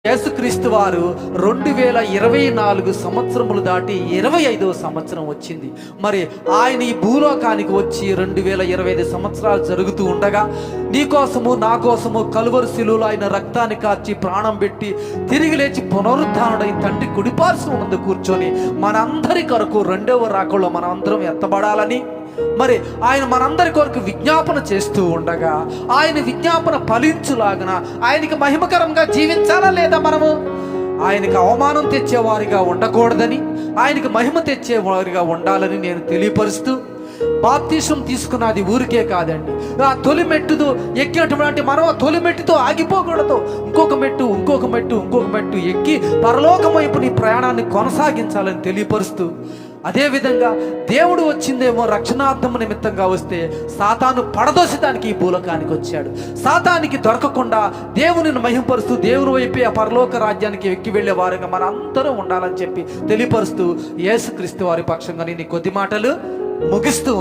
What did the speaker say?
యేసుక్రీస్తు వారు 2024 సంవత్సరములు దాటి 25వ సంవత్సరం వచ్చింది. మరి ఆయన ఈ భూలోకానికి వచ్చి 2025 సంవత్సరాలు జరుగుతూ ఉండగా నీ కోసము నా కోసము కలువరి శిలువలో ఆయన రక్తాన్ని కార్చి ప్రాణం పెట్టి తిరిగి లేచి పునరుద్ధానుడై తండ్రి కుడిపార్శ్వం ముందు కూర్చొని మనందరి కొరకు రెండవ రాకడలో మనం అందరం ఎత్తబడాలని మరి ఆయన మనందరి కొరకు విజ్ఞాపన చేస్తూ ఉండగా ఆయన విజ్ఞాపన ఫలించులాగన ఆయనకి మహిమకరంగా జీవించాలా లేదా మనము ఆయనకి అవమానం తెచ్చేవారిగా ఉండకూడదని ఆయనకి మహిమ తెచ్చేవారిగా ఉండాలని నేను తెలియపరుస్తూ, బాప్తిసం తీసుకున్నది ఊరికే కాదండి. ఆ తొలి మెట్టుతో ఎక్కినటువంటి మనం ఆ తొలి మెట్టుతో ఆగిపోకూడదు. ఇంకొక మెట్టు ఎక్కి పరలోకం వైపు నీ ప్రయాణాన్ని కొనసాగించాలని తెలియపరుస్తూ, అదేవిధంగా దేవుడు వచ్చిందేమో రక్షణార్థము నిమిత్తంగా వస్తే సాతాను పడదోసడానికి ఈ భూలోకానికి వచ్చాడు. సాతానికి దొరకకుండా దేవునిని మహింపరుస్తూ దేవుని వైపే ఆ పరలోక రాజ్యానికి ఎక్కి వెళ్ళే వారుగా మన అందరూ ఉండాలని చెప్పి తెలియపరుస్తూ యేసుక్రీస్తు వారి పక్షంగా నేను కొద్ది మాటలు ముగిస్తూ